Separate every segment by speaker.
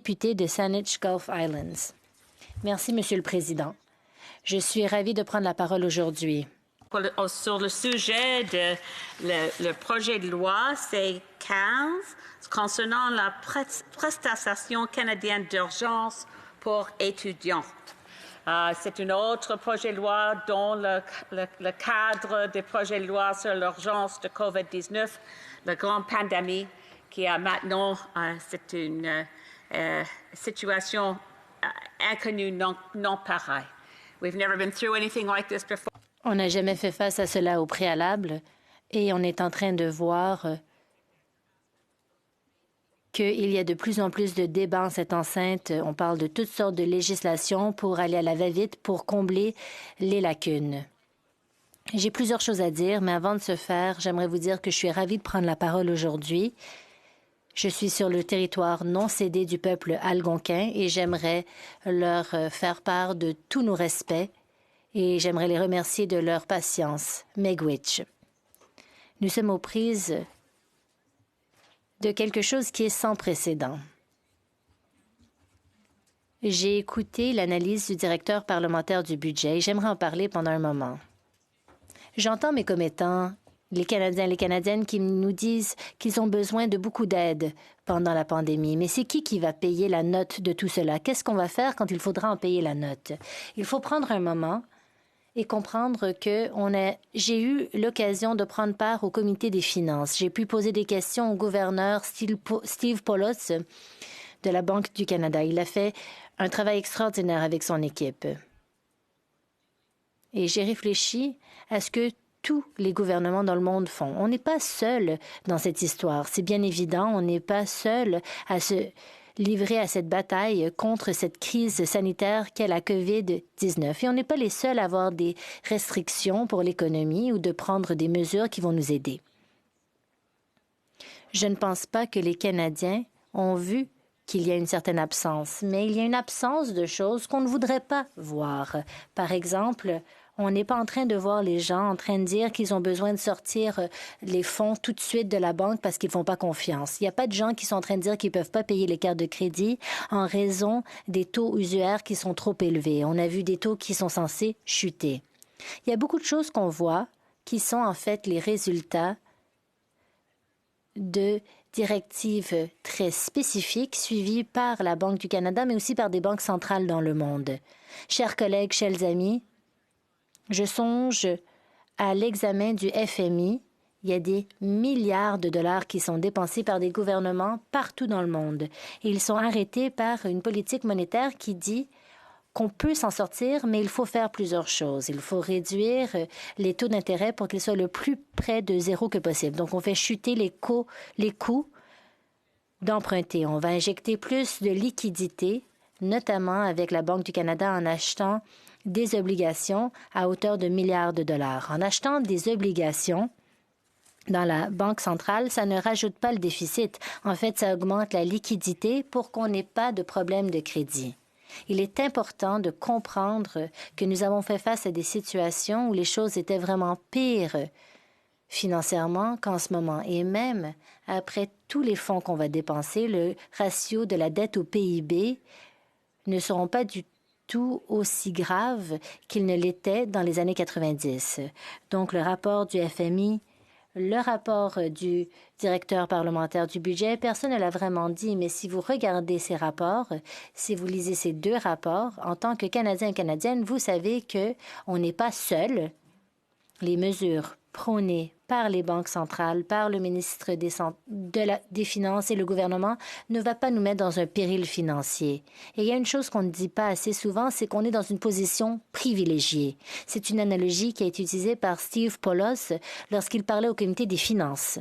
Speaker 1: Député de Saanich Gulf Islands. Merci, Monsieur le Président. Je suis ravie de prendre la parole aujourd'hui.
Speaker 2: Sur le sujet de le projet de loi C-15 concernant la prestation canadienne d'urgence pour étudiants. C'est un autre projet de loi dans le cadre des projets de loi sur l'urgence de COVID-19, la grande pandémie qui a maintenant, c'est une situation inconnue, non pareille. We've never been through anything like this before.
Speaker 1: On n'a jamais fait face à cela au préalable et on est en train de voir qu'il y a de plus en plus de débats en cette enceinte. On parle de toutes sortes de législations pour aller à la va-vite, pour combler les lacunes. J'ai plusieurs choses à dire, mais avant de ce faire, j'aimerais vous dire que je suis ravie de prendre la parole aujourd'hui. Je suis sur le territoire non cédé du peuple algonquin et j'aimerais leur faire part de tous nos respects et j'aimerais les remercier de leur patience. Miigwech. Nous sommes aux prises de quelque chose qui est sans précédent. J'ai écouté l'analyse du directeur parlementaire du budget et j'aimerais en parler pendant un moment. J'entends mes commettants, les Canadiens et les Canadiennes qui nous disent qu'ils ont besoin de beaucoup d'aide pendant la pandémie. Mais c'est qui va payer la note de tout cela? Qu'est-ce qu'on va faire quand il faudra en payer la note? Il faut prendre un moment et comprendre que j'ai eu l'occasion de prendre part au comité des finances. J'ai pu poser des questions au gouverneur Steve Poloz de la Banque du Canada. Il a fait un travail extraordinaire avec son équipe. Et j'ai réfléchi à ce que tous les gouvernements dans le monde font. On n'est pas seul dans cette histoire. C'est bien évident, on n'est pas seul à se livrer à cette bataille contre cette crise sanitaire qu'est la COVID-19. Et on n'est pas les seuls à avoir des restrictions pour l'économie ou de prendre des mesures qui vont nous aider. Je ne pense pas que les Canadiens ont vu qu'il y a une certaine absence, mais il y a une absence de choses qu'on ne voudrait pas voir. Par exemple, on n'est pas en train de voir les gens en train de dire qu'ils ont besoin de sortir les fonds tout de suite de la banque parce qu'ils ne font pas confiance. Il n'y a pas de gens qui sont en train de dire qu'ils ne peuvent pas payer les cartes de crédit en raison des taux usuaires qui sont trop élevés. On a vu des taux qui sont censés chuter. Il y a beaucoup de choses qu'on voit qui sont en fait les résultats de directives très spécifiques suivies par la Banque du Canada, mais aussi par des banques centrales dans le monde. Chers collègues, chers amis, je songe à l'examen du FMI. Il y a des milliards de dollars qui sont dépensés par des gouvernements partout dans le monde. Et ils sont arrêtés par une politique monétaire qui dit qu'on peut s'en sortir, mais il faut faire plusieurs choses. Il faut réduire les taux d'intérêt pour qu'ils soient le plus près de zéro que possible. Donc, on fait chuter les coûts d'emprunter. On va injecter plus de liquidités, notamment avec la Banque du Canada en achetant des obligations à hauteur de milliards de dollars. En achetant des obligations dans la Banque centrale, ça ne rajoute pas le déficit. En fait, ça augmente la liquidité pour qu'on n'ait pas de problème de crédit. Il est important de comprendre que nous avons fait face à des situations où les choses étaient vraiment pires financièrement qu'en ce moment. Et même après tous les fonds qu'on va dépenser, le ratio de la dette au PIB ne seront pas du tout aussi graves qu'ils ne l'étaient dans les années 90. Donc, le rapport du FMI, le rapport du directeur parlementaire du budget, personne ne l'a vraiment dit, mais si vous regardez ces rapports, si vous lisez ces deux rapports, en tant que Canadien et Canadienne, vous savez qu'on n'est pas seul. Les mesures prônées par les banques centrales, par le ministre des Finances et le gouvernement ne va pas nous mettre dans un péril financier. Et il y a une chose qu'on ne dit pas assez souvent, c'est qu'on est dans une position privilégiée. C'est une analogie qui a été utilisée par Steve Poloz lorsqu'il parlait au comité des finances.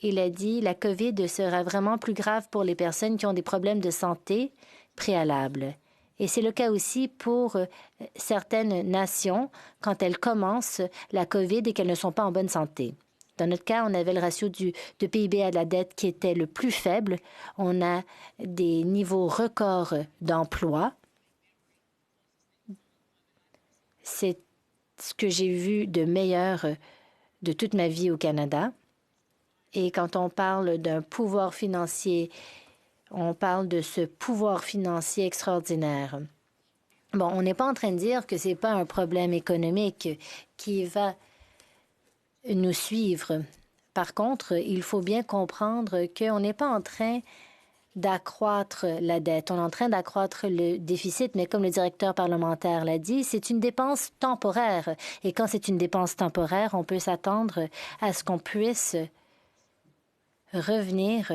Speaker 1: Il a dit « La COVID sera vraiment plus grave pour les personnes qui ont des problèmes de santé préalables ». Et c'est le cas aussi pour certaines nations quand elles commencent la COVID et qu'elles ne sont pas en bonne santé. Dans notre cas, on avait le ratio de PIB à la dette qui était le plus faible. On a des niveaux records d'emploi. C'est ce que j'ai vu de meilleur de toute ma vie au Canada. Et quand on parle d'un pouvoir financier on parle de ce pouvoir financier extraordinaire. Bon, on n'est pas en train de dire que ce n'est pas un problème économique qui va nous suivre. Par contre, il faut bien comprendre qu'on n'est pas en train d'accroître la dette. On est en train d'accroître le déficit, mais comme le directeur parlementaire l'a dit, c'est une dépense temporaire. Et quand c'est une dépense temporaire, on peut s'attendre à ce qu'on puisse revenir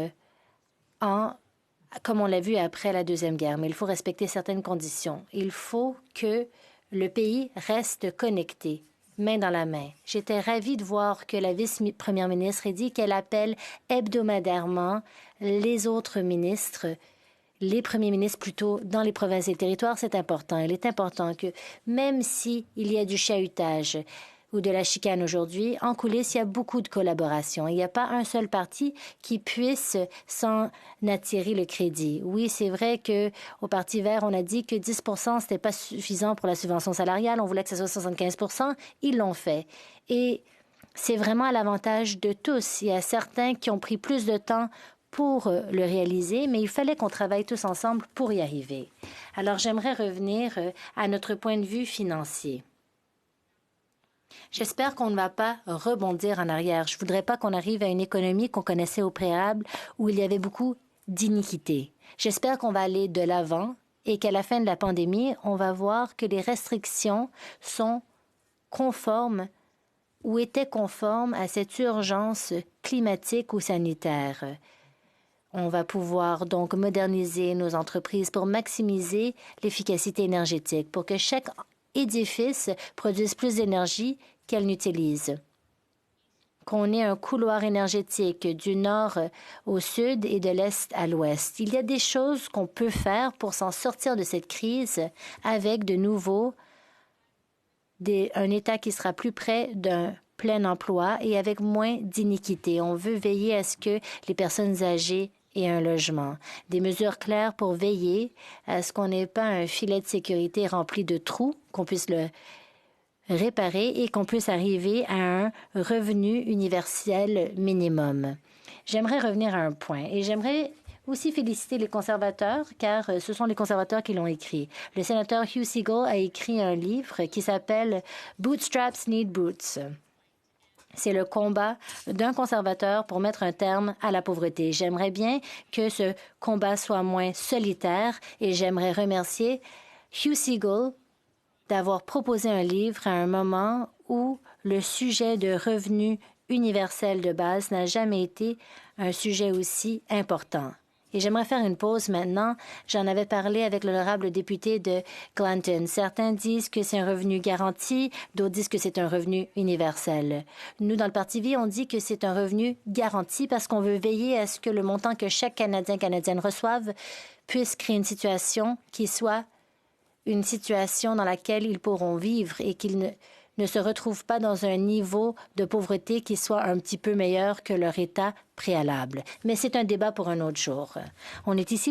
Speaker 1: comme on l'a vu après la Deuxième Guerre. Mais il faut respecter certaines conditions. Il faut que le pays reste connecté, main dans la main. J'étais ravie de voir que la vice-première ministre a dit qu'elle appelle hebdomadairement les autres ministres, les premiers ministres plutôt, dans les provinces et territoires. C'est important. Il est important que même s'il y a du chahutage ou de la chicane aujourd'hui, en coulisses, il y a beaucoup de collaboration. Il n'y a pas un seul parti qui puisse s'en attirer le crédit. Oui, c'est vrai qu'au Parti vert, on a dit que 10 ce n'était pas suffisant pour la subvention salariale. On voulait que ce soit 75 Ils l'ont fait. Et c'est vraiment à l'avantage de tous. Il y a certains qui ont pris plus de temps pour le réaliser, mais il fallait qu'on travaille tous ensemble pour y arriver. Alors, j'aimerais revenir à notre point de vue financier. J'espère qu'on ne va pas rebondir en arrière. Je ne voudrais pas qu'on arrive à une économie qu'on connaissait au préalable où il y avait beaucoup d'iniquité. J'espère qu'on va aller de l'avant et qu'à la fin de la pandémie, on va voir que les restrictions sont conformes ou étaient conformes à cette urgence climatique ou sanitaire. On va pouvoir donc moderniser nos entreprises pour maximiser l'efficacité énergétique, pour que chaque édifice produise plus d'énergie qu'elle n'utilise. Qu'on ait un couloir énergétique du nord au sud et de l'est à l'ouest. Il y a des choses qu'on peut faire pour s'en sortir de cette crise avec de nouveau un État qui sera plus près d'un plein emploi et avec moins d'iniquité. On veut veiller à ce que les personnes âgées aient un logement. Des mesures claires pour veiller à ce qu'on n'ait pas un filet de sécurité rempli de trous, qu'on puisse le réparer et qu'on puisse arriver à un revenu universel minimum. J'aimerais revenir à un point et j'aimerais aussi féliciter les conservateurs, car ce sont les conservateurs qui l'ont écrit. Le sénateur Hugh Segal a écrit un livre qui s'appelle « Bootstraps Need Boots ». C'est le combat d'un conservateur pour mettre un terme à la pauvreté. J'aimerais bien que ce combat soit moins solitaire et j'aimerais remercier Hugh Segal d'avoir proposé un livre à un moment où le sujet de revenu universel de base n'a jamais été un sujet aussi important. Et j'aimerais faire une pause maintenant. J'en avais parlé avec l'honorable député de Glanton. Certains disent que c'est un revenu garanti, d'autres disent que c'est un revenu universel. Nous, dans le Parti vie, on dit que c'est un revenu garanti parce qu'on veut veiller à ce que le montant que chaque Canadienne reçoive puisse créer une situation qui soit une situation dans laquelle ils pourront vivre et qu'ils ne se retrouvent pas dans un niveau de pauvreté qui soit un petit peu meilleur que leur état préalable. Mais c'est un débat pour un autre jour. On est ici